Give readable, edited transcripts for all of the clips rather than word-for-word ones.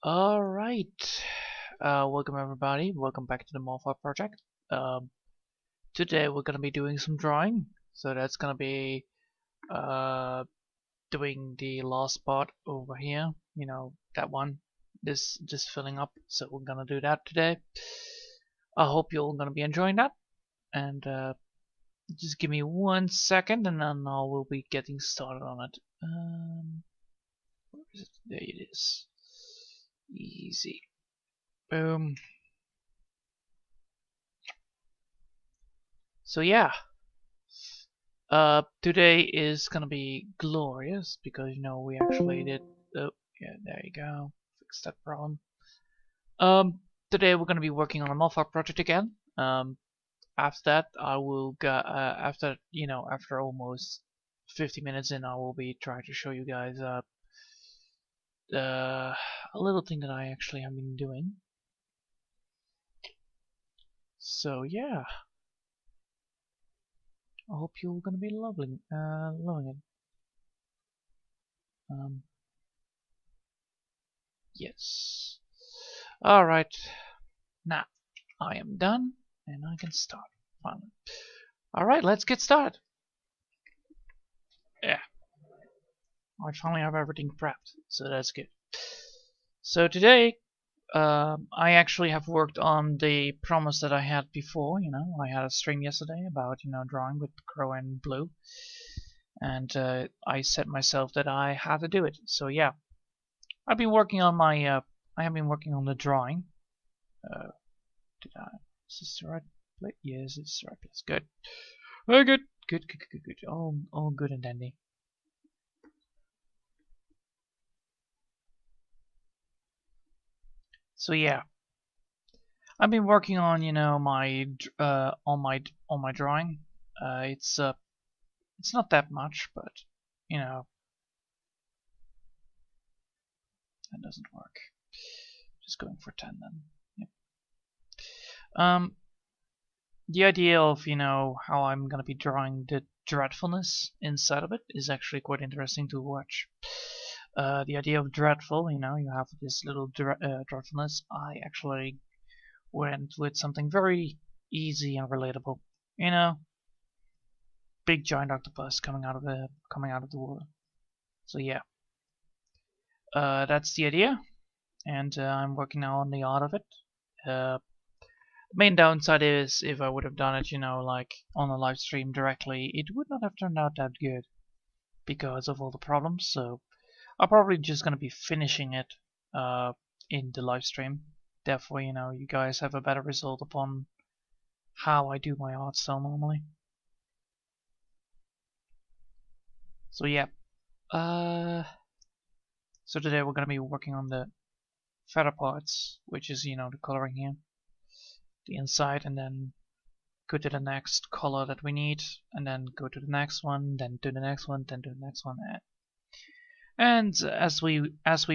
Alright, welcome everybody, welcome back to the Morpha project. Today we're gonna be doing some drawing, so that's gonna be doing the last part over here, that one, this just filling up, so we're gonna do that today. I hope you're all gonna be enjoying that, and just give me 1 second and then I will be getting started on it. Where is it? There it is. Easy. Boom. So yeah, today is gonna be glorious because we actually did. Oh yeah, there you go. Fix that problem. Today we're gonna be working on a Morpha project again. After that, I will go. After almost 50 minutes in, I will be trying to show you guys a little thing that I actually have been doing. So yeah. I hope you're gonna be loving it. Yes. Alright. Now, I am done, and I can start, finally. Alright, let's get started. Yeah. I finally have everything prepped, so that's good. So today, I actually have worked on the promise that I had before, I had a stream yesterday about, drawing with crow and blue. And I said myself that I had to do it. So yeah, I've been working on my, I have been working on the drawing. Is this the right place? Yes, it's the right place. Good. Oh, good. Good. All good and dandy. So yeah, I've been working on my on my drawing. It's not that much, but that doesn't work. Just going for 10 then. Yep. The idea of how I'm gonna be drawing the dreadfulness inside of it is actually quite interesting to watch. The idea of dreadful, you have this little dreadfulness. I actually went with something very easy and relatable. Big giant octopus coming out of the water. So yeah, that's the idea, and I'm working now on the art of it. The main downside is if I would have done it, like on a live stream directly, it would not have turned out that good because of all the problems. So I'm probably just gonna be finishing it in the live stream. Therefore, you guys have a better result upon how I do my art style normally. So yeah, so today we're gonna be working on the feather parts, which is the coloring here, the inside, and then go to the next color that we need, and then go to the next one, then to the next one, then to the next one, and as we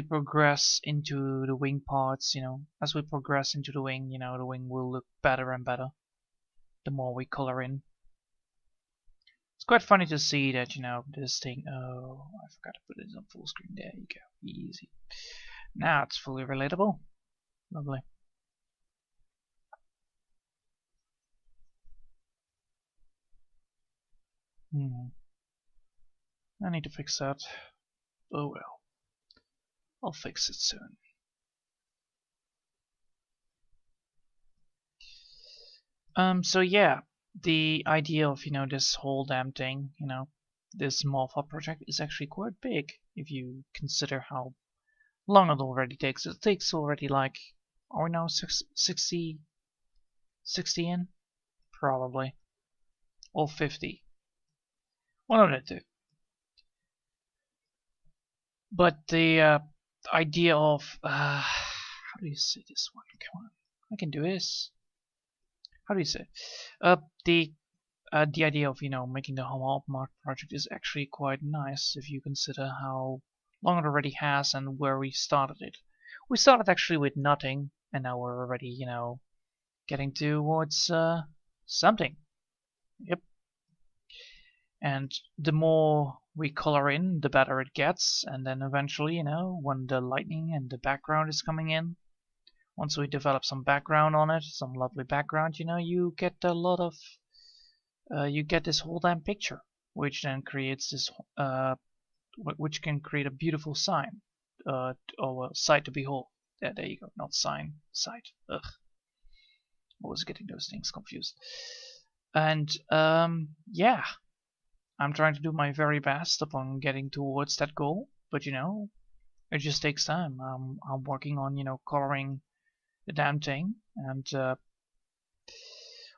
progress into the wing parts, as we progress into the wing, the wing will look better and better the more we color in. It's quite funny to see that, this thing, oh, I forgot to put it on full screen. There you go, easy. Now it's fully relatable. Lovely. I need to fix that. Oh well. I'll fix it soon. So yeah, the idea of, this whole damn thing, this Morpha project is actually quite big if you consider how long it already takes. It takes already like, are we now 60 in? Probably. Or 50. One of the two. But the idea of, how do you say this one? Come on, I can do this. How do you say? The idea of making the Hawk Moth project is actually quite nice if you consider how long it already has and where we started it. We started actually with nothing, and now we're already getting towards something. Yep. And the more we color in, the better it gets, and then eventually, when the lightning and the background is coming in, once we develop some background on it, some lovely background, you get a lot of, you get this whole damn picture, which then creates this, which can create a beautiful sign, or a sight to behold. Yeah, there you go, not sign, sight. Ugh, I was getting those things confused. And yeah, I'm trying to do my very best upon getting towards that goal, but it just takes time. I'm working on coloring the damn thing, and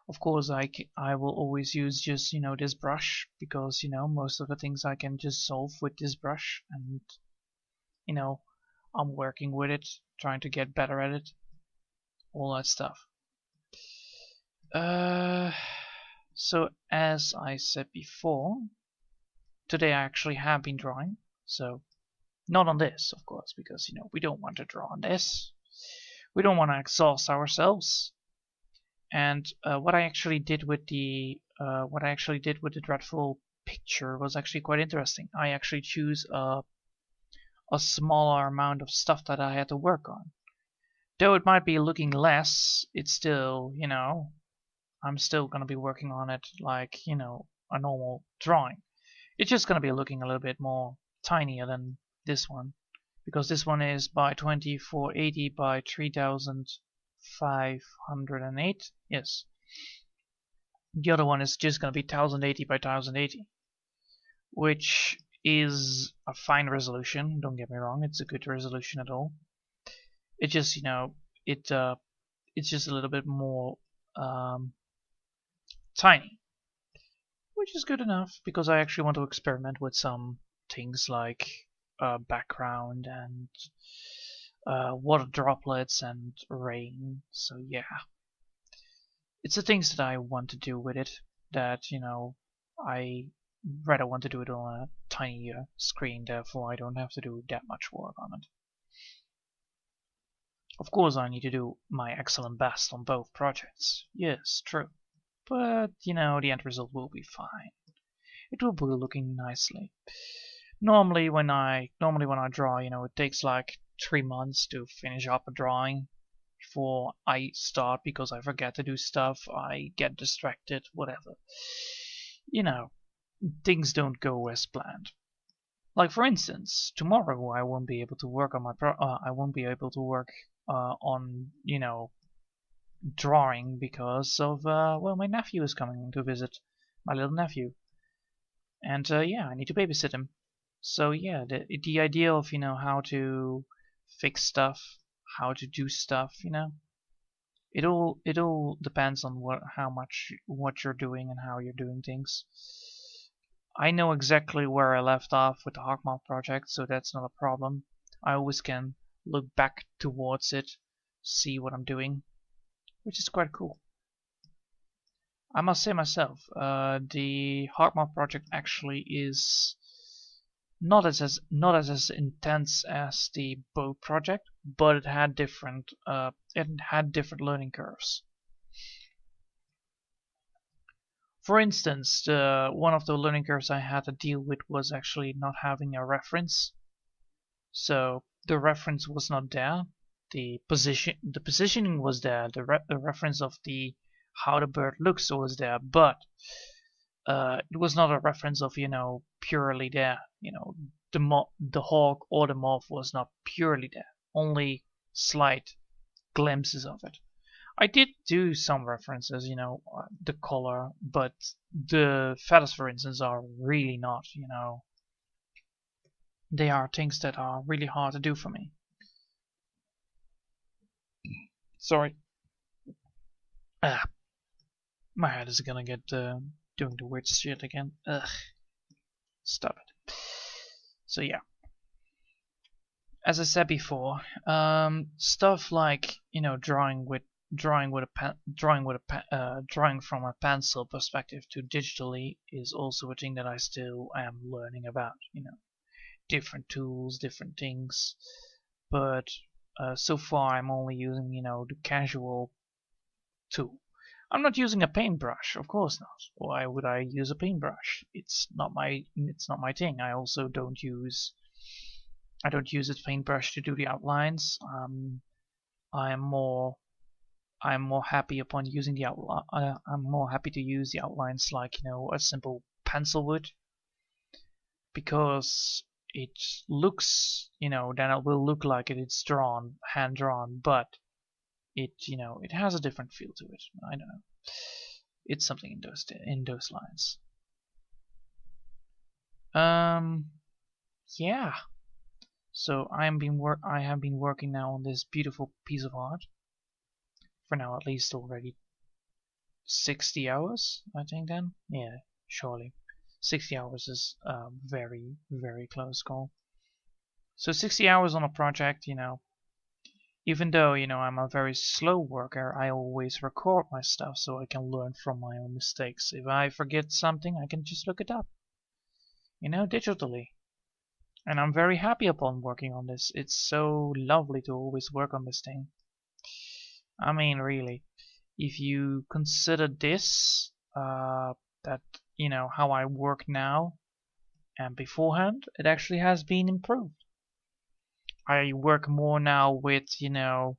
of course I will always use just this brush, because most of the things I can just solve with this brush, and I'm working with it, trying to get better at it, all that stuff. So as I said before, today I actually have been drawing, so not on this, of course, because we don't want to draw on this. We don't want to exhaust ourselves. And what I actually did with the dreadful picture was actually quite interesting. I actually choose a smaller amount of stuff that I had to work on. Though it might be looking less, it's still, I'm still gonna be working on it like, a normal drawing. It's just gonna be looking a little bit more tinier than this one, because this one is by 2480 by 3508. Yes. The other one is just gonna be 1080 by 1080, which is a fine resolution. Don't get me wrong; it's a good resolution at all. It just, it's just a little bit more tiny, which is good enough, because I actually want to experiment with some things like background and water droplets and rain. So yeah, it's the things that I want to do with it that I rather want to do it on a tinier screen, therefore I don't have to do that much work on it. Of course I need to do my excellent best on both projects. Yes, true. But, the end result will be fine. It will be looking nicely. Normally when I draw, it takes like 3 months to finish up a drawing before I start, because I forget to do stuff, I get distracted, whatever. Things don't go as planned. Like for instance, tomorrow I won't be able to work on my on drawing, because of well, my nephew is coming to visit, my little nephew, and yeah, I need to babysit him. So yeah, the idea of how to fix stuff, how to do stuff, it all depends on what you're doing and how you're doing things. I know exactly where I left off with the Hawk Moth project, so that's not a problem. I always can look back towards it, see what I'm doing, which is quite cool. I must say myself, the Hawk Moth project actually is not as intense as the bow project, but it had different learning curves. For instance, one of the learning curves I had to deal with was actually not having a reference. So the reference was not there. The positioning was there. The reference of how the bird looks was there, but it was not a reference of purely there. The hawk or the moth was not purely there. Only slight glimpses of it. I did do some references, the color, but the feathers, for instance, are really not, they are things that are really hard to do for me. Sorry. My head is gonna get doing the weird shit again. Ugh. Stop it. So yeah. As I said before, stuff like drawing from a pencil perspective to digitally is also a thing that I still am learning about. Different tools, different things, but so far I'm only using the casual tool. I'm not using a paintbrush, of course not. Why would I use a paintbrush? It's not my thing. I also don't use a paintbrush to do the outlines. I'm more happy upon using the outline. I'm more happy to use the outlines like, you know, a simple pencil would, because it looks, you know, then it will look like it's drawn, hand drawn, but it, you know, it has a different feel to it. I don't know. It's something in those lines. Yeah. So I have been working now on this beautiful piece of art for now, at least already 60 hours, I think. Then, yeah, surely 60 hours is a very, very close call. So 60 hours on a project, you know. Even though, you know, I'm a very slow worker, I always record my stuff so I can learn from my own mistakes. If I forget something, I can just look it up, you know, digitally. And I'm very happy upon working on this. It's so lovely to always work on this thing. I mean, really, if you consider this, that, you know, how I work now and beforehand, it actually has been improved. I work more now with, you know,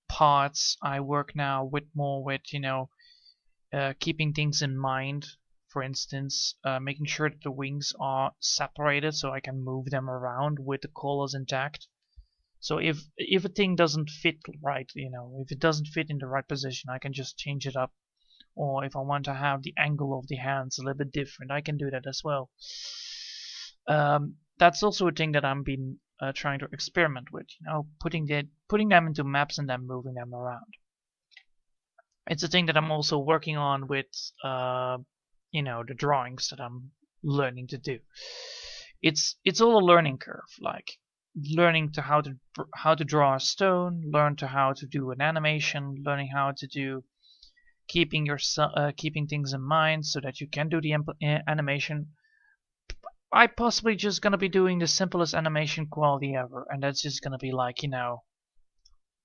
parts. I work now with more with, you know, keeping things in mind. For instance, making sure that the wings are separated so I can move them around with the colors intact. So if a thing doesn't fit right, you know, if it doesn't fit in the right position, I can just change it up. Or if I want to have the angle of the hands a little bit different, I can do that as well. That's also a thing that I've been trying to experiment with, you know, putting them into maps and then moving them around. It's a thing that I'm also working on with, you know, the drawings that I'm learning to do. It's all a learning curve, like learning to how to draw a stone, learn to how to do an animation, learning how to do keeping things in mind so that you can do the animation. I possibly just gonna be doing the simplest animation quality ever, and that's just gonna be like, you know,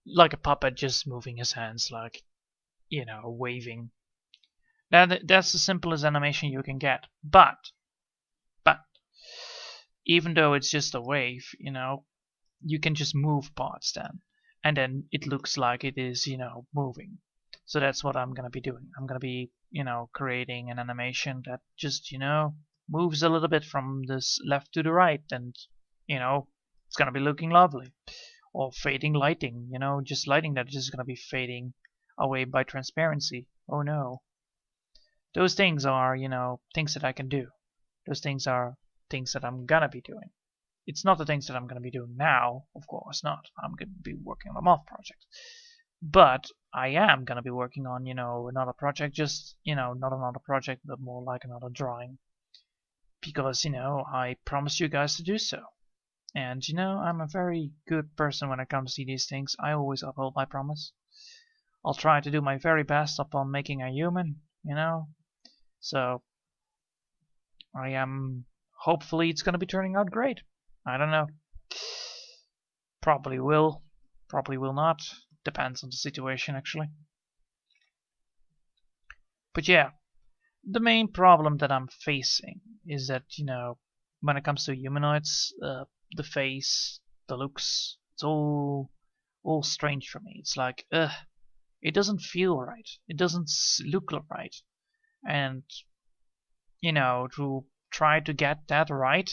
like a puppet just moving his hands, like, you know, waving. That's the simplest animation you can get. But even though it's just a wave, you know, you can just move parts then, and then it looks like it is, you know, moving. So that's what I'm gonna be doing. I'm gonna be, you know, creating an animation that just, you know, moves a little bit from this left to the right, and, you know, it's gonna be looking lovely. Or fading lighting, you know, just lighting that is just gonna be fading away by transparency. Oh no. Those things are, you know, things that I can do. Those things are things that I'm gonna be doing. It's not the things that I'm gonna be doing now, of course not. I'm gonna be working on a moth project. But I am gonna be working on, you know, another project, just, you know, not another project, but more like another drawing. Because, you know, I promised you guys to do so. And, you know, I'm a very good person when it comes to these things. I always uphold my promise. I'll try to do my very best upon making a human, you know. So, I am, hopefully it's gonna be turning out great. I don't know. Probably will. Probably will not. Depends on the situation, actually. But yeah, the main problem that I'm facing is that, you know, when it comes to humanoids, the face, the looks, it's all strange for me. It's like, it doesn't feel right. It doesn't look right. And, you know, to try to get that right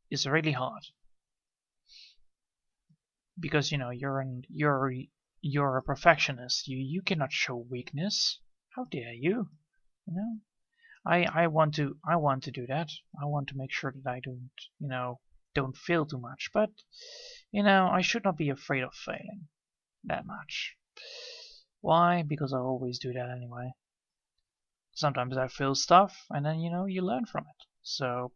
is really hard. Because, you know, you're a perfectionist. You cannot show weakness. How dare you? You know? I want to do that. I want to make sure that I don't, you know, don't fail too much. But, you know, I should not be afraid of failing that much. Why? Because I always do that anyway. Sometimes I fail stuff, and then, you know, you learn from it. So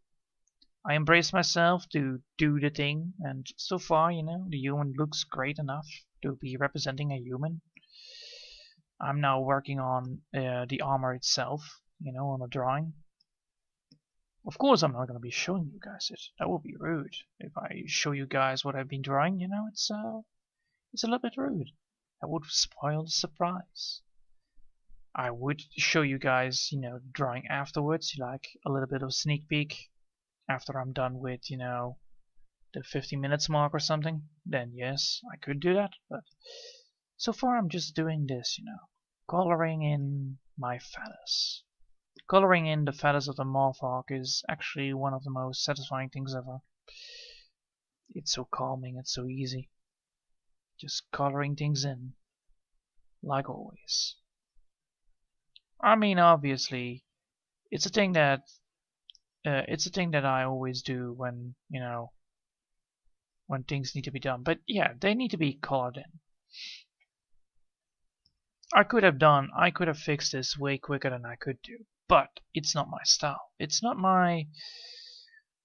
I embrace myself to do the thing, and so far, you know, the human looks great enough to be representing a human. I'm now working on the armor itself, you know, on a drawing. Of course, I'm not going to be showing you guys it. That would be rude. If I show you guys what I've been drawing, you know, it's a little bit rude. That would spoil the surprise. I would show you guys, you know, drawing afterwards, like a little bit of sneak peek after I'm done with, you know, the 50 minutes mark or something. Then yes, I could do that, but so far I'm just doing this, you know, coloring in my feathers. Coloring in the feathers of the Mothhawk is actually one of the most satisfying things ever. It's so calming, it's so easy. Just coloring things in, like always. I mean, obviously, it's a thing that I always do when, you know, when things need to be done. But yeah, they need to be colored in. I could have fixed this way quicker than I could do, but it's not my style. It's not my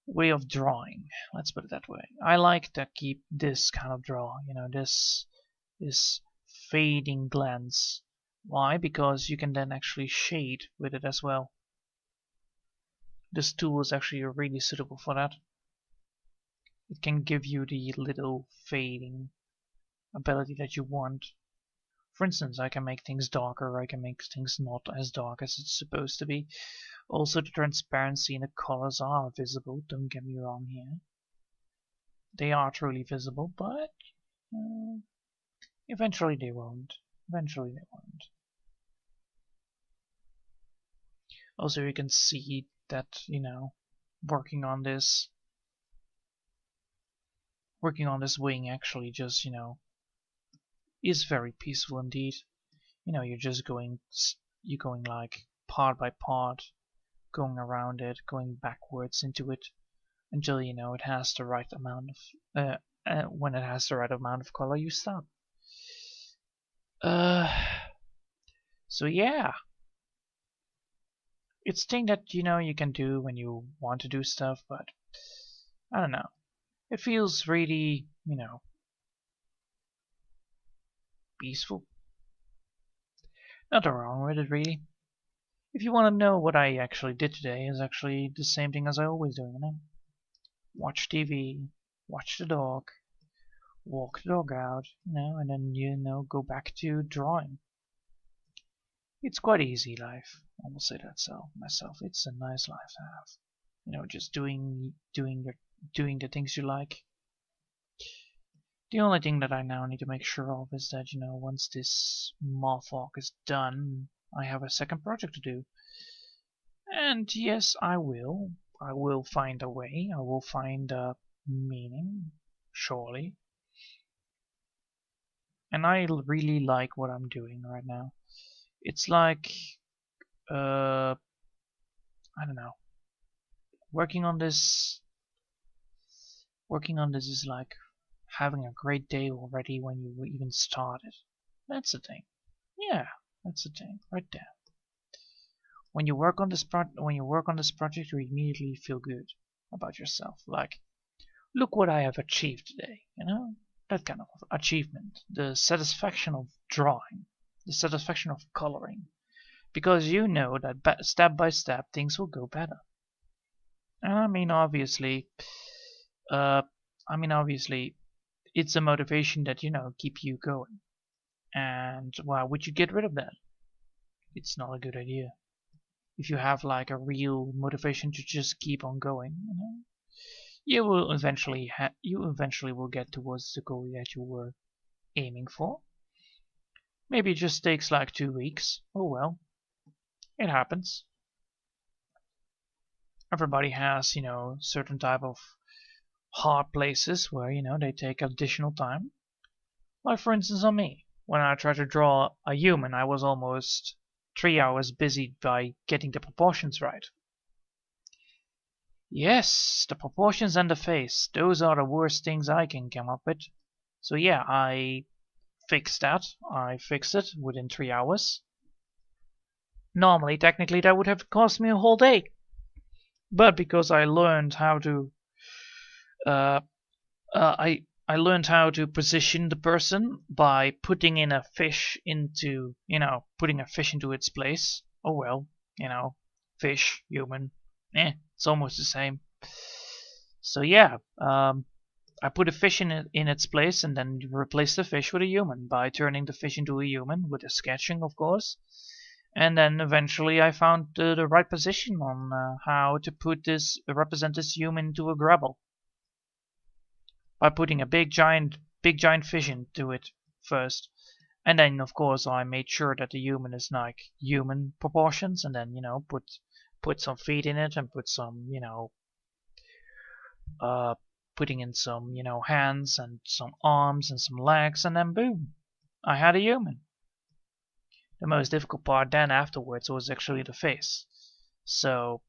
way of drawing. Let's put it that way. I like to keep this kind of draw, you know, this fading glance. Why? Because you can then actually shade with it as well. This tool is actually really suitable for that. It can give you the little fading ability that you want. For instance, I can make things darker, I can make things not as dark as it's supposed to be. Also, the transparency and the colors are visible, don't get me wrong here. They are truly visible, but eventually they won't. Eventually they won't. Also, you can see that, you know, working on this wing actually just, you know, is very peaceful indeed. You know, you're going like part by part, going around it, going backwards into it until, you know, it has the right amount of when it has the right amount of color, you stop. So yeah, it's a thing that, you know, you can do when you want to do stuff, but I don't know. It feels really, you know, peaceful. Nothing wrong with it, really. If you want to know what I actually did today, is actually the same thing as I always do, you know? Watch TV, watch the dog, walk the dog out, you know, and then, you know, go back to drawing. It's quite easy life, I will say that myself. It's a nice life to have. You know, just doing the things you like. The only thing that I now need to make sure of is that, you know, once this Mothhawk is done, I have a second project to do. And yes, I will. I will find a way. I will find a meaning, surely. And I really like what I'm doing right now. It's like, I don't know. Working on this is like having a great day already when you even started. That's the thing. Yeah, that's the thing right there. When you work on this project, you immediately feel good about yourself. Like, look what I have achieved today. You know, that kind of achievement, the satisfaction of drawing, the satisfaction of coloring, because you know that step by step things will go better. And I mean, obviously, it's a motivation that, you know, keep you going. And why would you get rid of that? It's not a good idea. If you have like a real motivation to just keep on going, you know, you will eventually will get towards the goal that you were aiming for. Maybe it just takes like 2 weeks. Oh well, it happens. Everybody has, you know, certain type of hard places where, you know, they take additional time. Like for instance on me, when I tried to draw a human, I was almost 3 hours busy by getting the proportions right. Yes, the proportions and the face, those are the worst things I can come up with. So yeah, I fixed that. I fixed it within 3 hours. Normally, technically, that would have cost me a whole day. But because I learned how to I learned how to position the person by putting in a fish into, you know, putting a fish into its place. Oh well, you know, fish, human, it's almost the same. So yeah, I put a fish in its place and then replace the fish with a human by turning the fish into a human with a sketching, of course. And then eventually I found the right position on how to represent this human into a grapple. By putting a big giant fish into it first. And then of course I made sure that the human is like human proportions, and then put some feet in it and put some putting in some hands and some arms and some legs, and then boom, I had a human. The most difficult part then afterwards was actually the face. So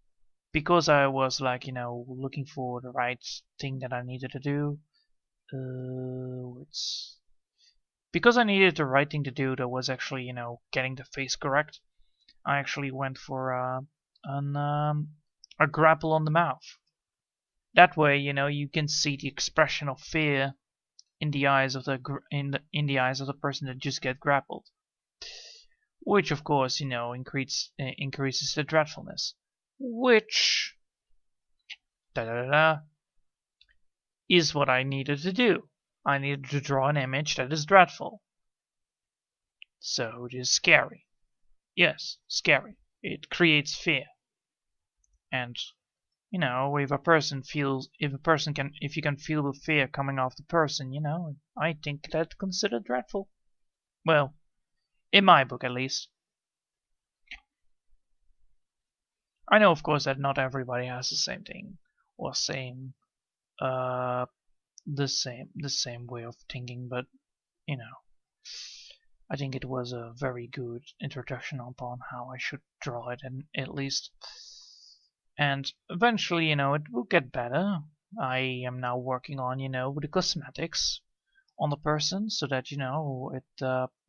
because I was like looking for the right thing that I needed to do, because I needed the right thing to do, that was actually getting the face correct. I actually went for a grapple on the mouth. That way, you can see the expression of fear in the eyes of the eyes of the person that just get grappled, which of course increases the dreadfulness, which is what I needed to do. I needed to draw an image that is dreadful. So it is scary. Yes, scary. It creates fear. And if you can feel the fear coming off the person, I think that's considered dreadful. Well, in my book at least. I know, of course, that not everybody has the same thing or the same way of thinking, but I think it was a very good introduction upon how I should draw it, and at least. And eventually, it will get better. I am now working on, with the cosmetics on the person, so that it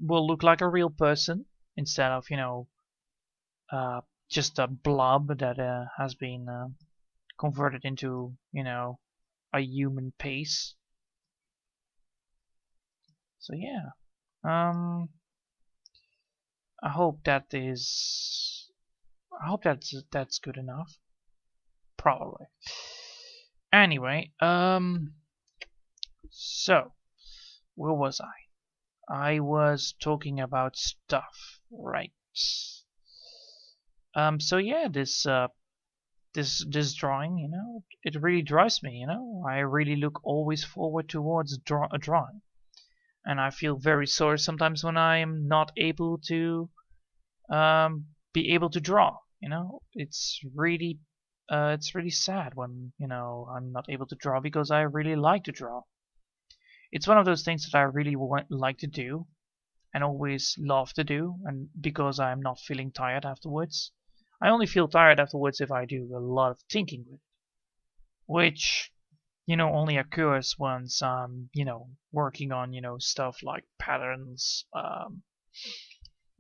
will look like a real person instead of just a blob that has been converted into a human pace. So yeah, I hope that's good enough. Probably. Anyway, so where was I? I was talking about stuff, right? So yeah, this drawing, it really drives me, I really look always forward towards a drawing. And I feel very sorry sometimes when I am not able to be able to draw, It's really sad when, I'm not able to draw, because I really like to draw. It's one of those things that I really like to do and always love to do, and because I'm not feeling tired afterwards. I only feel tired afterwards if I do a lot of thinking with it, which only occurs once I'm working on stuff like patterns,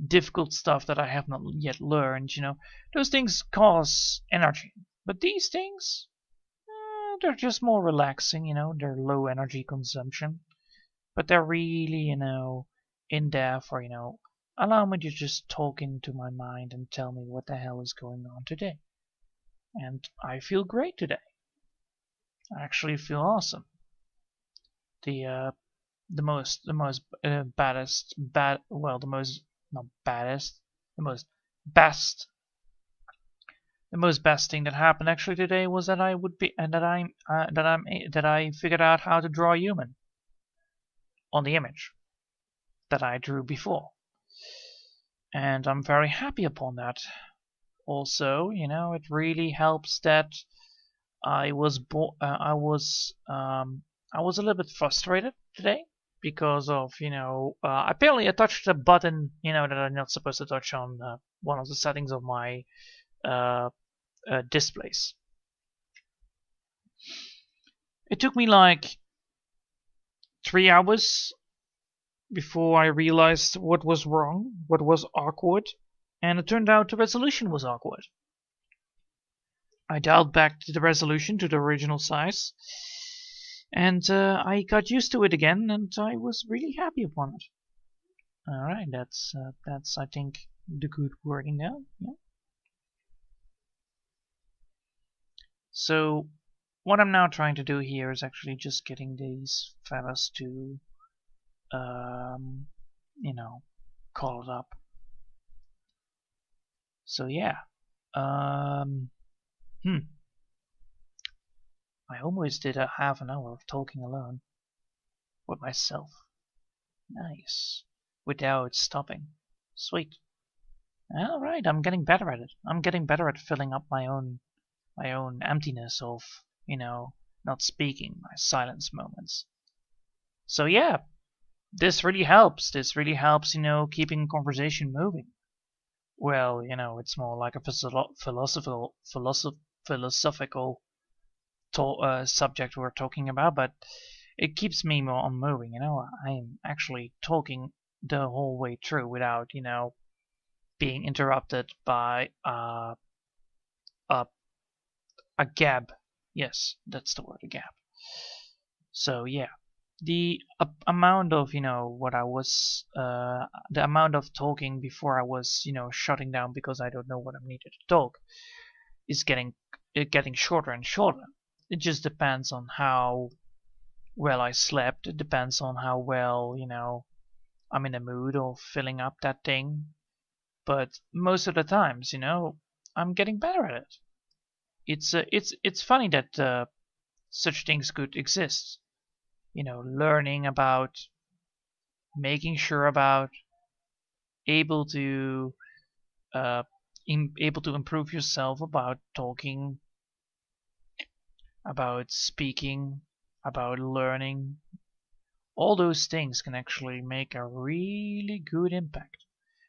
difficult stuff that I have not yet learned. Those things cause energy, but these things, they're just more relaxing. They're low energy consumption, but they're really in there for allow me to just talk into my mind and tell me what the hell is going on today. And I feel great today. I actually feel awesome. The most best thing that happened actually today was that I figured out how to draw a human on the image that I drew before, and I'm very happy upon that. Also, it really helps that I was a little bit frustrated today because of apparently I touched a button that I'm not supposed to touch on one of the settings of my displays. It took me like 3 hours before I realized what was wrong, what was awkward, and it turned out the resolution was awkward. I dialed back the resolution to the original size, and I got used to it again, and I was really happy upon it. Alright, that's I think the good wording now. Yeah. So what I'm now trying to do here is actually just getting these fellas to call it up. So yeah. I almost did a half an hour of talking alone with myself. Nice. Without stopping. Sweet. Alright, I'm getting better at it. I'm getting better at filling up my own emptiness of, not speaking, my silence moments. So yeah, this really helps. This really helps, keeping conversation moving. Well, it's more like a philosophical subject we're talking about, but it keeps me more on moving. I'm actually talking the whole way through without, being interrupted by a gap. Yes, that's the word, a gap. So yeah, the amount of what I was the amount of talking before I was shutting down because I don't know what I needed to talk is getting shorter and shorter. It just depends on how well I slept. It depends on how well I'm in the mood of filling up that thing. But most of the times, I'm getting better at it. It's funny that such things could exist. Learning about, making sure about, able to improve yourself about talking, about speaking, about learning. All those things can actually make a really good impact.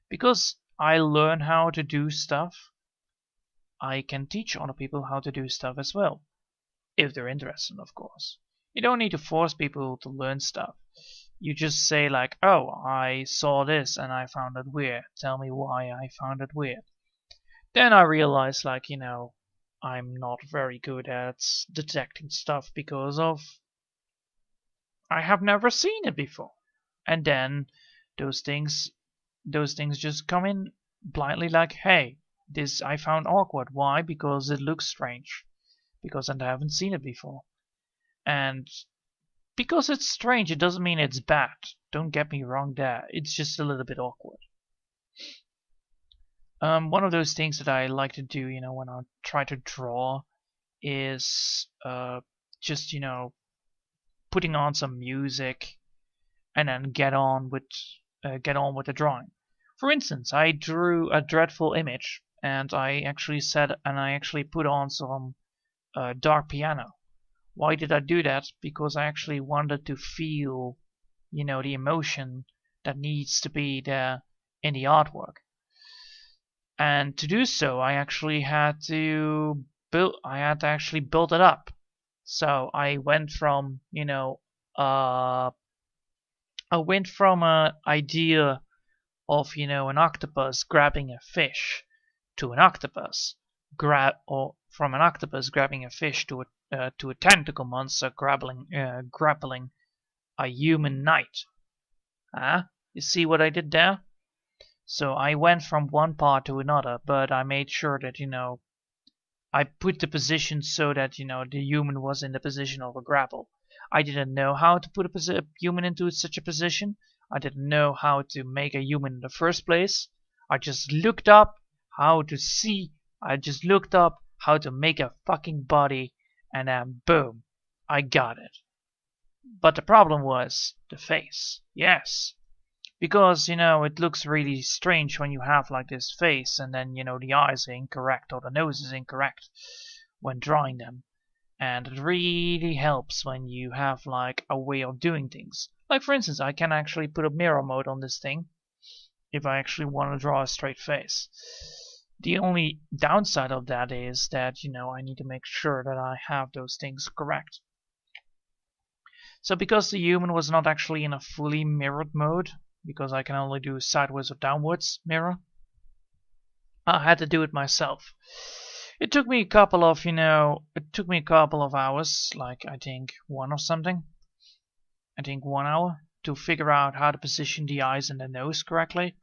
Because I learn how to do stuff, I can teach other people how to do stuff as well. If they're interested, of course. You don't need to force people to learn stuff. You just say like, oh, I saw this and I found it weird. Tell me why I found it weird. Then I realized like, I'm not very good at detecting stuff because of I have never seen it before. And then those things just come in blindly like, hey, this I found awkward. Why? Because it looks strange. Because I haven't seen it before. And because it's strange, it doesn't mean it's bad. Don't get me wrong there. It's just a little bit awkward. One of those things that I like to do, when I try to draw is just, putting on some music and then get on with the drawing. For instance, I drew a dreadful image and I actually put on some dark piano. Why did I do that? Because I actually wanted to feel, the emotion that needs to be there in the artwork. And to do so, I actually had to actually build it up. So I went from, an idea of, an octopus grabbing a fish to an octopus from an octopus grabbing a fish to a tentacle monster grappling a human knight. You see what I did there? So I went from one part to another, but I made sure that, I put the position so that, the human was in the position of a grapple. I didn't know how to put a human into such a position. I didn't know how to make a human in the first place. I just looked up how to make a fucking body, and then boom, I got it. But the problem was the face. Yes. Because, it looks really strange when you have like this face and then, the eyes are incorrect or the nose is incorrect when drawing them. And it really helps when you have like a way of doing things. Like for instance, I can actually put a mirror mode on this thing if I actually want to draw a straight face. The only downside of that is that, I need to make sure that I have those things correct. So because the human was not actually in a fully mirrored mode, because I can only do sideways or downwards mirror, I had to do it myself. It took me a couple of hours, like I think 1 hour to figure out how to position the eyes and the nose correctly,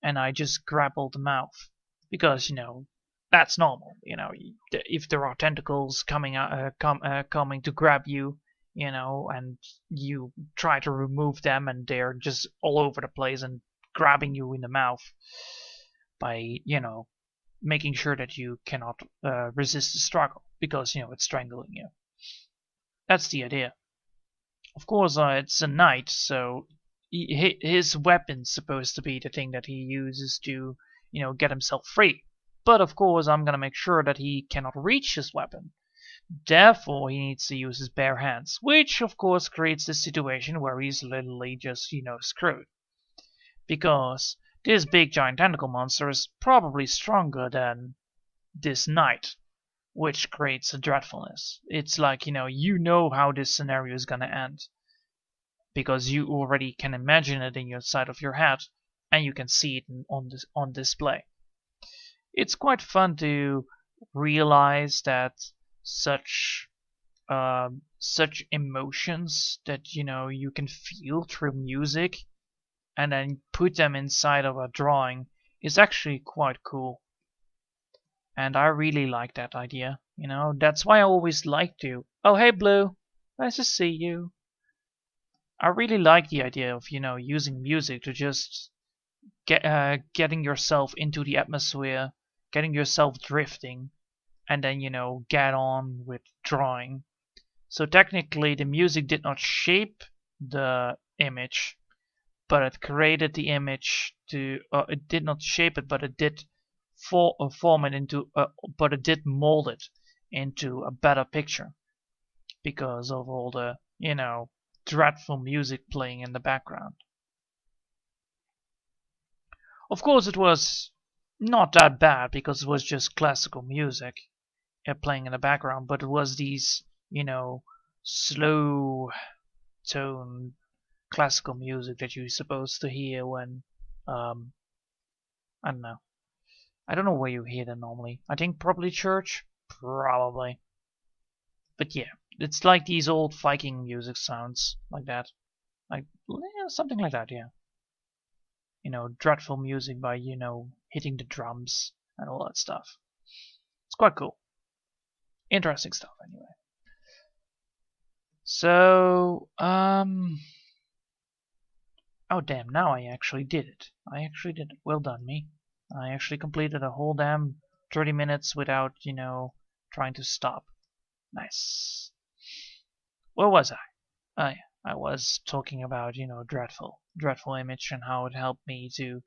and I just grappled the mouth because that's normal. If there are tentacles coming to grab you, and you try to remove them and they're just all over the place and grabbing you in the mouth by, making sure that you cannot resist the struggle, because it's strangling you. That's the idea. Of course, it's a knight, so his weapon's supposed to be the thing that he uses to, get himself free. But of course, I'm gonna make sure that he cannot reach his weapon. Therefore, he needs to use his bare hands, which of course creates this situation where he's literally just, screwed. Because this big giant tentacle monster is probably stronger than this knight, which creates a dreadfulness. It's like, you know how this scenario is gonna end, because you already can imagine it in your side of your head, and you can see it on display. It's quite fun to realize that such emotions that you can feel through music and then put them inside of a drawing is actually quite cool. And I really like that idea. That's why I always like to. Oh, hey, Blue. Nice to see you. I really like the idea of, using music to just getting yourself into the atmosphere, getting yourself drifting, and then, get on with drawing. So technically, the music did not shape the image, but it created the image to. It did not shape it, but it did form it into, but it did mold it into a better picture because of all the, dreadful music playing in the background. Of course, it was not that bad because it was just classical music playing in the background, but it was these, slow tone classical music that you're supposed to hear when, I don't know. I don't know where you hear them normally. I think probably church? Probably. But yeah, it's like these old Viking music sounds, like that. Like, yeah, something like that, yeah. Dreadful music by, hitting the drums and all that stuff. It's quite cool. Interesting stuff, anyway. So, oh damn, now I actually did it. Well done, me. I actually completed a whole damn 30 minutes without, trying to stop. Nice. Where was I? Oh yeah, I was talking about, dreadful image and how it helped me to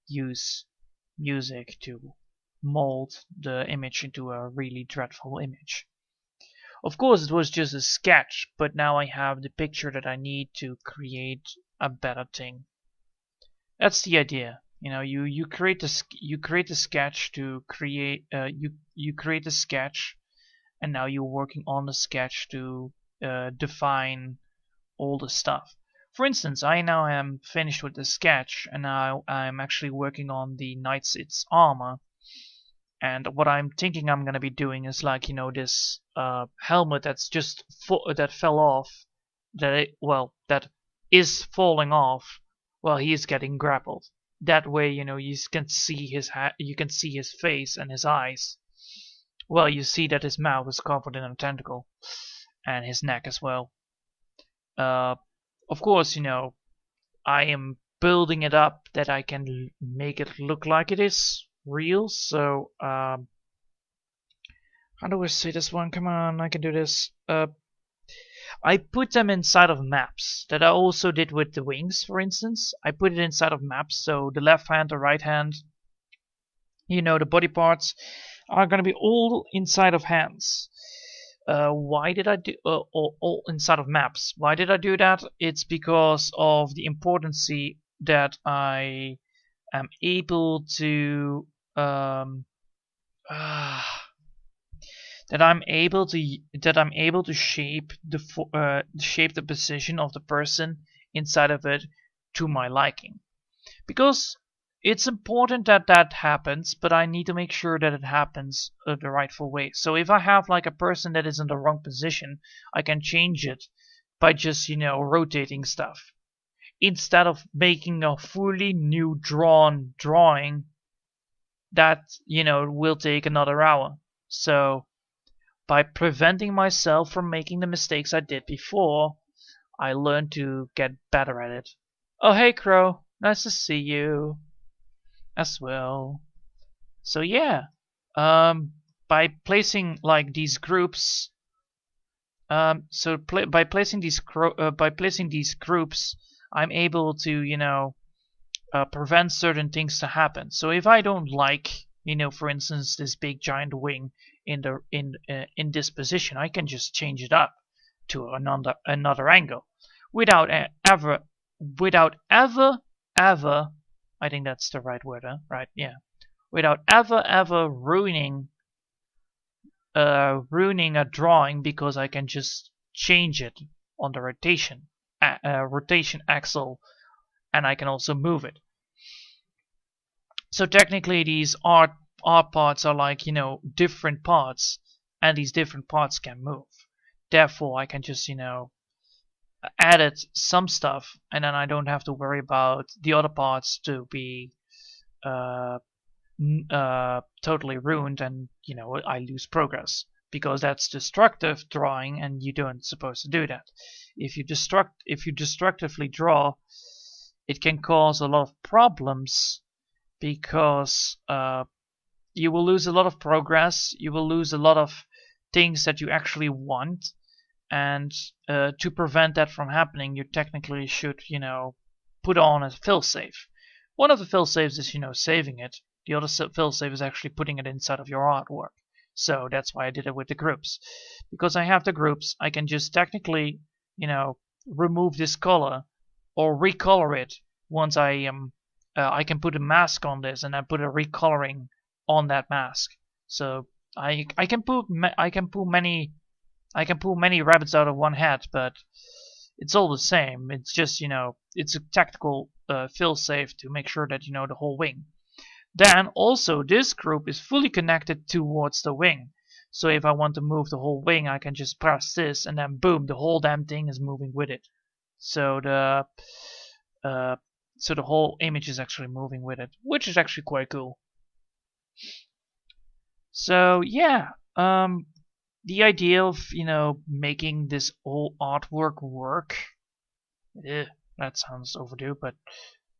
use music to mold the image into a really dreadful image. Of course, it was just a sketch, but now I have the picture that I need to create a better thing. That's the idea. You create a sketch to create you create a sketch, and now you're working on the sketch to define all the stuff. For instance, I now am finished with the sketch, and now I'm actually working on the knight's armor. And what I'm thinking I'm gonna be doing is like, this helmet that's just that fell off, that is falling off while he's getting grappled. That way, you can see his face and his eyes. Well, you see that his mouth is covered in a tentacle, and his neck as well. Of course, I am building it up that I can make it look like it is real. So, how do I say this one? Come on, I can do this. I put them inside of maps that I also did with the wings, for instance. I put it inside of maps, so the left hand, the right hand, the body parts are gonna be all inside of hands. Why did I do all inside of maps? Why did I do that? It's because of the importance that I am able to that I'm able to shape the position of the person inside of it to my liking. Because it's important that that happens, but I need to make sure that it happens the rightful way. So if I have like a person that is in the wrong position, I can change it by just, rotating stuff. Instead of making a fully new drawing that, will take another hour. So by preventing myself from making the mistakes I did before, I learned to get better at it. Oh, hey, Crow. Nice to see you as well. So yeah, by placing like these groups. By placing these groups, I'm able to, you know, prevent certain things to happen. So if I don't like, you know, for instance, this big giant wing in this position, I can just change it up to another angle without ever, I think that's the right word, huh? Right? Yeah. Without ever ruining a drawing, because I can just change it on the rotation axle, and I can also move it. So technically these art parts are like, you know, different parts, and these different parts can move. Therefore I can just, you know, add some stuff, and then I don't have to worry about the other parts to be totally ruined, and, you know, I lose progress, because that's destructive drawing, and you don't supposed to do that. If you destructively draw, it can cause a lot of problems, because you will lose a lot of progress, you will lose a lot of things that you actually want, and to prevent that from happening, you technically should, you know, put on a failsafe. One of the failsafes is, you know, saving it. The other failsafe is actually putting it inside of your artwork. So that's why I did it with the groups. Because I have the groups, I can just technically, you know, remove this color or recolor it once I can put a mask on this, and then put a recoloring on that mask. So I can pull many rabbits out of one hat, but it's all the same. It's just, you know, it's a tactical failsafe to make sure that, you know, the whole wing. Then also this group is fully connected towards the wing. So if I want to move the whole wing, I can just press this, and then boom, the whole damn thing is moving with it. So the whole image is actually moving with it, which is actually quite cool. So yeah, the idea of, you know, making this whole artwork work, that sounds overdue, but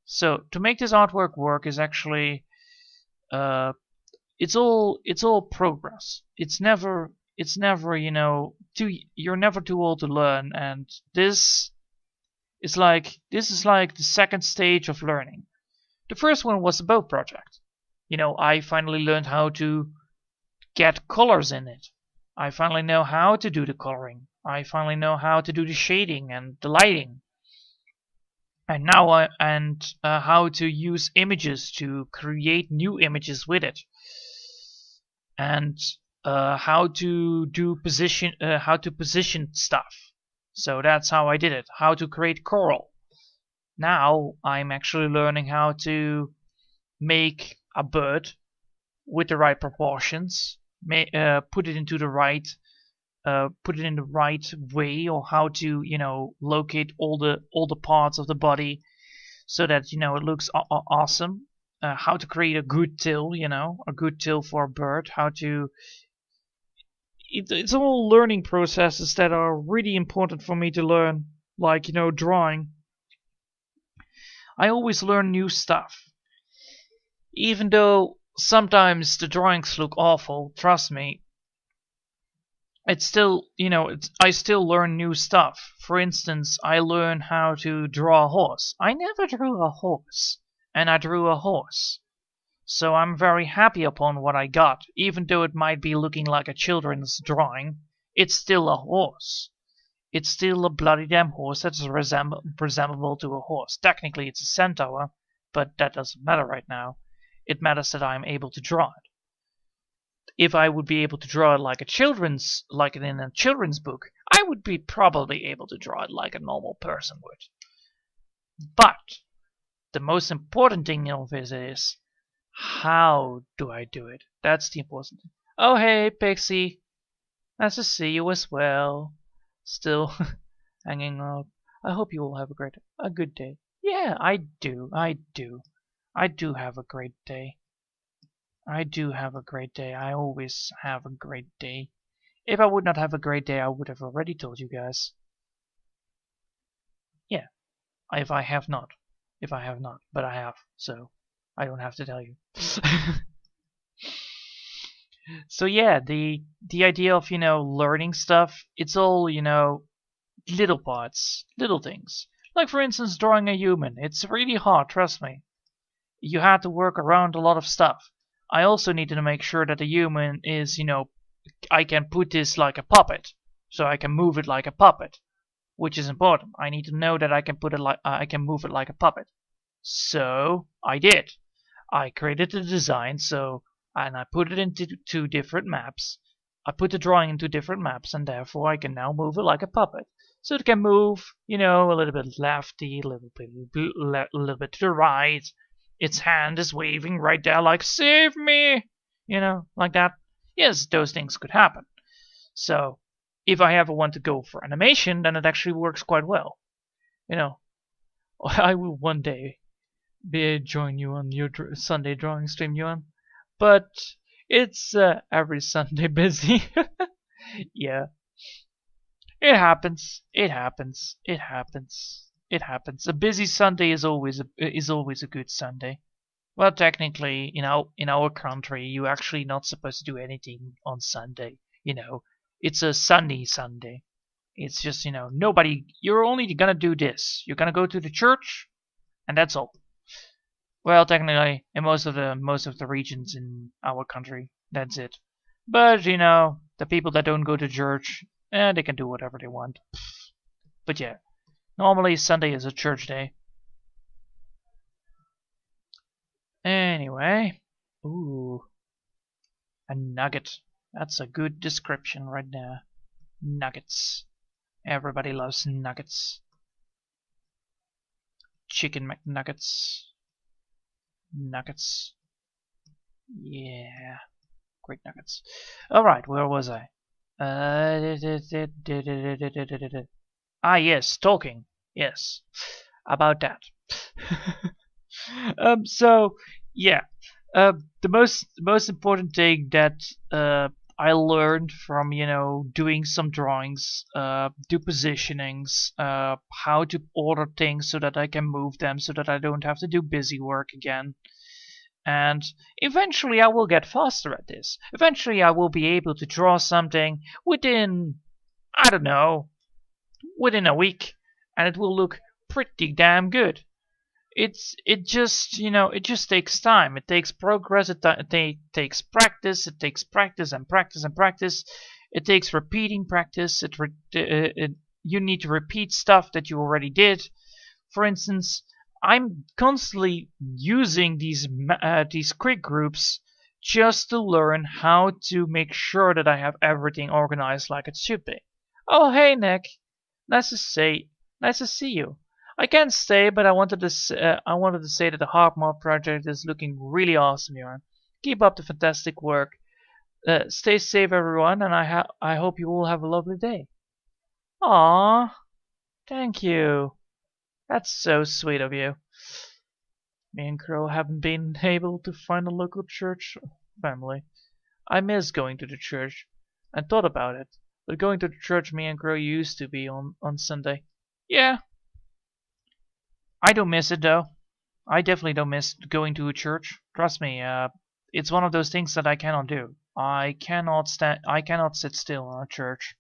so to make this artwork work is actually it's all progress. It's never, you know, you're never too old to learn, and this is like the second stage of learning. The first one was the bow project. You know, I finally learned how to get colors in it. I finally know how to do the coloring. I finally know how to do the shading and the lighting. And now how to use images to create new images with it, and how to position stuff. So that's how I did it. How to create coral. Now I'm actually learning how to make a bird with the right proportions, put it in the right way, or how to, you know, locate all the parts of the body so that, you know, it looks awesome. How to create a good tail, you know, a good tail for a bird. It's all learning processes that are really important for me to learn, like, you know, drawing. I always learn new stuff, even though sometimes the drawings look awful. Trust me. It's still, you know, I still learn new stuff. For instance, I learned how to draw a horse. I never drew a horse, and I drew a horse. So I'm very happy upon what I got. Even though it might be looking like a children's drawing, it's still a horse. It's still a bloody damn horse that's resemblable to a horse. Technically it's a centaur, but that doesn't matter right now. It matters that I'm able to draw it. If I would be able to draw it like in a children's book, I would be probably able to draw it like a normal person would. But the most important thing of this is, how do I do it? That's the important thing. Oh hey, Pixie. Nice to see you as well. Still hanging out. I hope you all have a good day. Yeah, I do. I do have a great day. I do have a great day. I always have a great day. If I would not have a great day, I would have already told you guys. Yeah, if I have not. But I have, so I don't have to tell you. So yeah, the idea of learning stuff, it's all little parts, little things. Like for instance, drawing a human. It's really hard, trust me. You had to work around a lot of stuff. I also needed to make sure that the human is, I can put this like a puppet, so I can move it like a puppet, which is important. I need to know that I can I can move it like a puppet. So I did. I created the design, and I put it into 2 different maps. I put the drawing into different maps, and therefore I can now move it like a puppet. So it can move, a little bit lefty, a little bit to the right. Its hand is waving right there, like "Save me," like that. Yes, those things could happen. So if I ever want to go for animation, then it actually works quite well. I will one day join you on your Sunday drawing stream, Yuan. But it's every Sunday busy. Yeah, it happens. It happens. It happens. It happens. A busy Sunday is always a good Sunday. Well, technically, in our country, you're actually not supposed to do anything on Sunday. It's a sunny Sunday. It's just nobody. You're only gonna do this. You're gonna go to the church, and that's all. Well, technically, in most of the regions in our country, that's it. But the people that don't go to church, they can do whatever they want. But yeah, normally Sunday is a church day. Anyway, ooh, a nugget. That's a good description right there. Nuggets. Everybody loves nuggets. Chicken McNuggets. Nuggets. Yeah. Great nuggets. Alright, where was I? Ah, yes, talking. Yes. About that. So, yeah. The most important thing that I learned from doing some drawings, do positionings, how to order things so that I can move them, so that I don't have to do busy work again. And eventually I will get faster at this. Eventually I will be able to draw something within, I don't know, within a week, and it will look pretty damn good. It just takes time. It takes progress. It takes practice. It takes practice and practice and practice. It takes repeating practice. You need to repeat stuff that you already did. For instance, I'm constantly using these quick groups just to learn how to make sure that I have everything organized like it should be. Oh, hey Nick, nice to see you. I can't stay, but I wanted to say that the Hawk Moth project is looking really awesome, Joran. Keep up the fantastic work. Stay safe, everyone, and I hope you all have a lovely day. Aww, thank you. That's so sweet of you. Me and Crow haven't been able to find a local church family. I miss going to the church. I thought about it, but going to the church me and Crow used to be on Sunday. Yeah. I don't miss it though. I definitely don't miss going to a church. Trust me, it's one of those things that I cannot do. I cannot sit still in a church.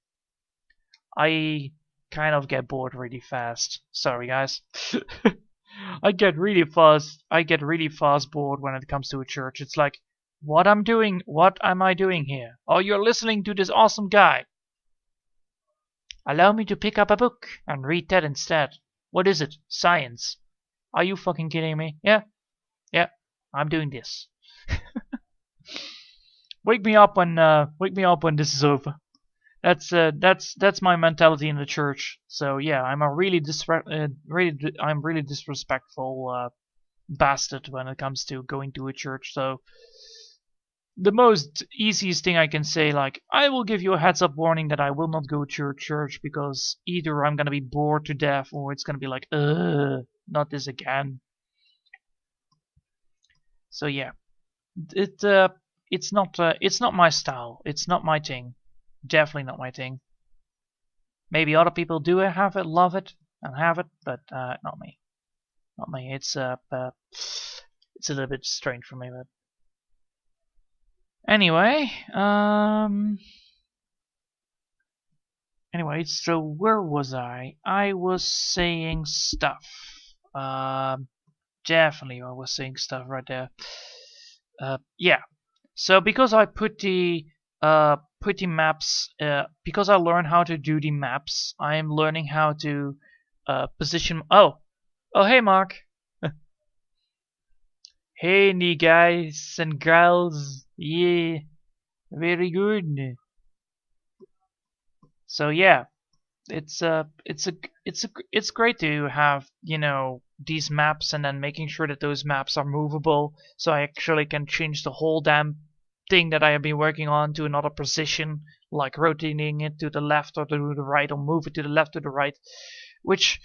I kind of get bored really fast. Sorry guys. I get really fast bored when it comes to a church. It's like, what am I doing here? Oh, you're listening to this awesome guy. Allow me to pick up a book and read that instead. What is it? Science. Are you fucking kidding me? Yeah, I'm doing this. Wake me up when this is over. That's my mentality in the church. So yeah, I'm a really disrespectful bastard when it comes to going to a church. So the most easiest thing I can say, like, I will give you a heads up warning that I will not go to your church because either I'm gonna be bored to death or it's gonna be like, not this again. So yeah, it's not my style. It's not my thing. Definitely not my thing. Maybe other people do have it, love it, and have it, but not me. Not me. It's a little bit strange for me, but Anyway, so where was I? I was saying stuff. Definitely I was saying stuff right there. Yeah. So because I put the maps, because I learned how to do the maps, I am learning how to position. Oh, hey Mark. Hey, new guys and girls. Yeah, very good. So yeah, it's great to have, you know, these maps and then making sure that those maps are movable, so I actually can change the whole damn thing that I have been working on to another position, like rotating it to the left or to the right, or move it to the left or the right, which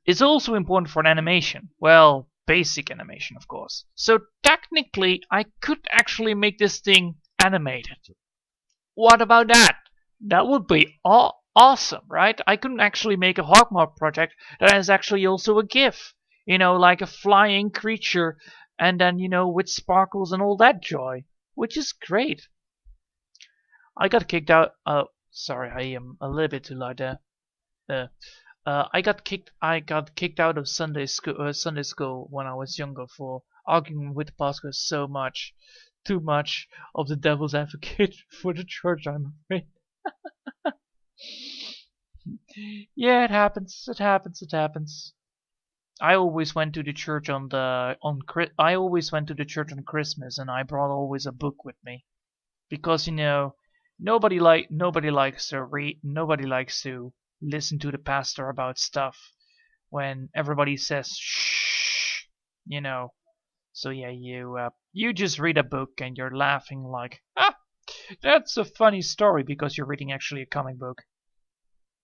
is also important for an animation. Well, basic animation, of course. So technically, I could actually make this thing animated. What about that? That would be awesome, right? I could actually make a Hawk Moth project that is actually also a GIF. You know, like a flying creature, and then, you know, with sparkles and all that joy, which is great. I got kicked out. Sorry, I am a little bit too loud there. I got kicked out of Sunday school when I was younger for arguing with the pastor so much, too much of the devil's advocate for the church, I'm afraid. Yeah, it happens. It happens. It happens. I always went to the church I always went to the church on Christmas, and I brought always a book with me, because, you know, nobody likes to read, nobody likes to listen to the pastor about stuff when everybody says shh, you know. So yeah, you just read a book and you're laughing like, ah, that's a funny story, because you're reading actually a comic book.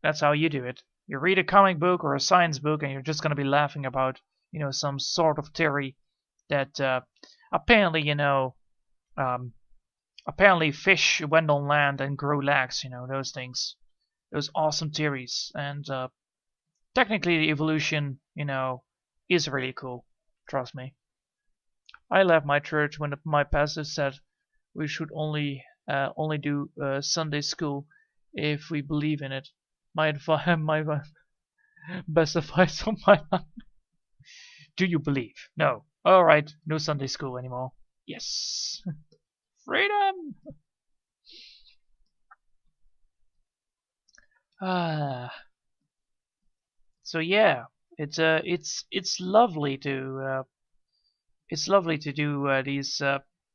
That's how you do it. You read a comic book or a science book, and you're just gonna be laughing about, you know, some sort of theory that apparently, you know, apparently fish went on land and grew legs. You know, those things, those awesome theories. And technically, the evolution, you know, is really cool. Trust me. I left my church when my pastor said we should only do Sunday school if we believe in it. My advice, my best advice on my life. Do you believe? No. All right, no Sunday school anymore. Yes, freedom. Ah. So yeah, it's lovely to do these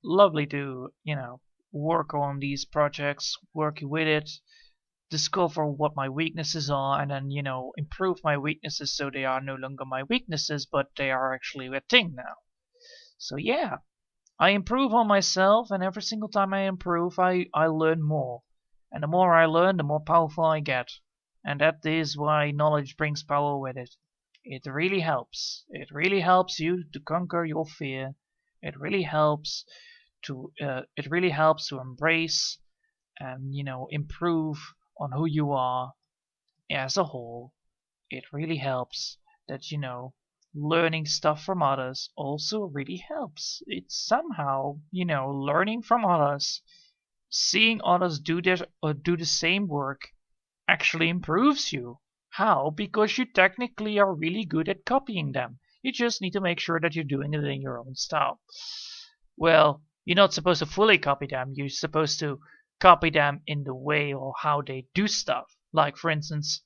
lovely to, you know, work on these projects, work with it, discover what my weaknesses are, and then, you know, improve my weaknesses so they are no longer my weaknesses, but they are actually a thing now. So yeah, I improve on myself, and every single time I improve, I learn more. And the more I learn, the more powerful I get. And that is why knowledge brings power with it. It really helps. It really helps you to conquer your fear. It really helps to embrace and, you know, improve on who you are as a whole. It really helps that, you know, learning stuff from others also really helps. It's somehow, you know, learning from others, seeing others do the same work actually improves you. How? Because you technically are really good at copying them. You just need to make sure that you're doing it in your own style. Well, you're not supposed to fully copy them. You're supposed to copy them in the way or how they do stuff. Like, for instance,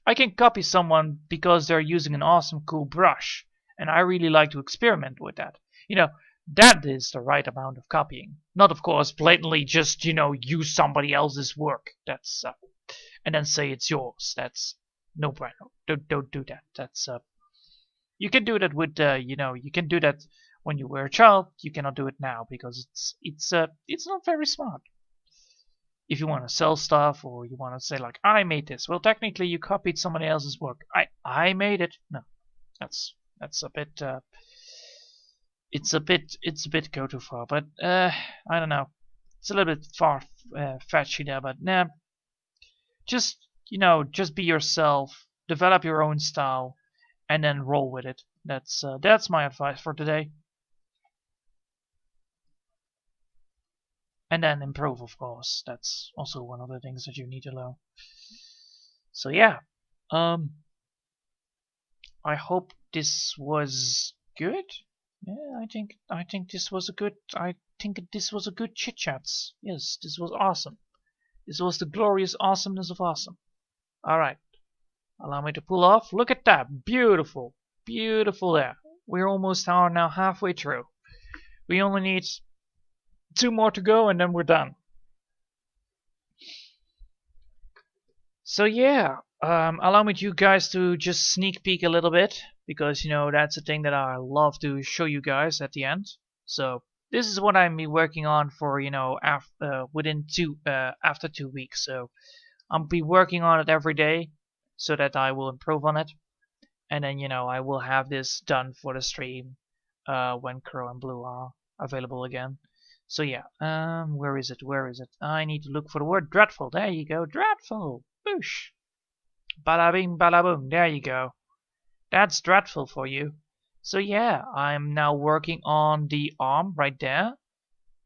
I can copy someone because they're using an awesome cool brush, and I really like to experiment with that. You know, that is the right amount of copying. Not, of course, blatantly just, you know, use somebody else's work. That's and then say it's yours. That's no bueno. Don't do that. That's you can do that with you know, you can do that when you were a child. You cannot do it now because it's not very smart. If you want to sell stuff, or you want to say like, I made this, well, technically you copied somebody else's work. I made it. No, that's a bit it's a bit go too far. But I don't know. It's a little bit far fetchy there. But nah, just, you know, just be yourself, develop your own style, and then roll with it. That's my advice for today. And then improve, of course. That's also one of the things that you need to learn. So yeah, I hope this was good. Yeah, I think this was a good chit chats. Yes, this was awesome. This was the glorious awesomeness of awesome. All right, allow me to pull off. Look at that, beautiful, beautiful there. We're almost now halfway through. We only need 2 more to go, and then we're done. So yeah, allow me to you guys to just sneak peek a little bit, because you know that's a thing that I love to show you guys at the end. So this is what I'm be working on for, you know, after 2 weeks. So I'll be working on it every day so that I will improve on it, and then, you know, I will have this done for the stream when Crow and Blue are available again. So yeah, where is it? Where is it? I need to look for the word dreadful. There you go, dreadful. Boosh. Bada bing, bada boom. There you go. That's dreadful for you. So yeah, I'm now working on the arm right there,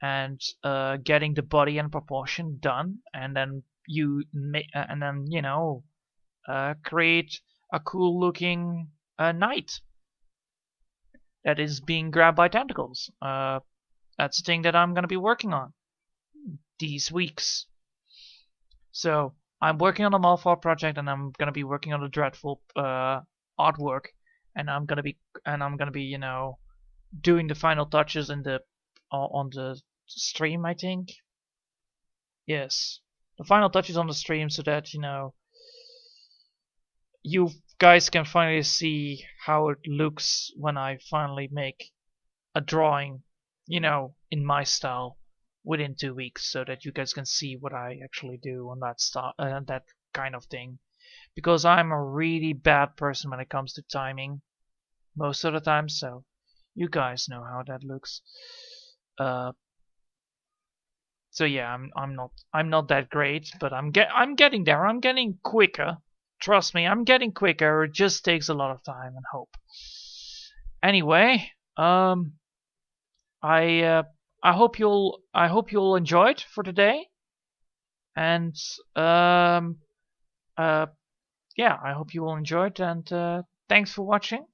and getting the body and proportion done, and then you know, create a cool looking knight that is being grabbed by tentacles. That's the thing that I'm gonna be working on these weeks. So I'm working on the Malfar project, and I'm gonna be working on the dreadful artwork, and I'm gonna be, you know, doing the final touches in the on the stream, I think. Yes, the final touches on the stream, so that, you know, you guys can finally see how it looks when I finally make a drawing, you know, in my style within 2 weeks, so that you guys can see what I actually do on that that kind of thing. Because I'm a really bad person when it comes to timing most of the time, so you guys know how that looks. So yeah, I'm not that great, but I'm getting there. I'm getting quicker. Trust me, I'm getting quicker. It just takes a lot of time and hope. Anyway, I hope you'll enjoy it for today, and yeah, I hope you will enjoy it, and thanks for watching.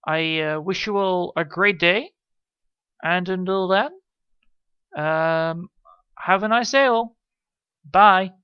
I wish you all a great day, and until then, have a nice day all. Bye.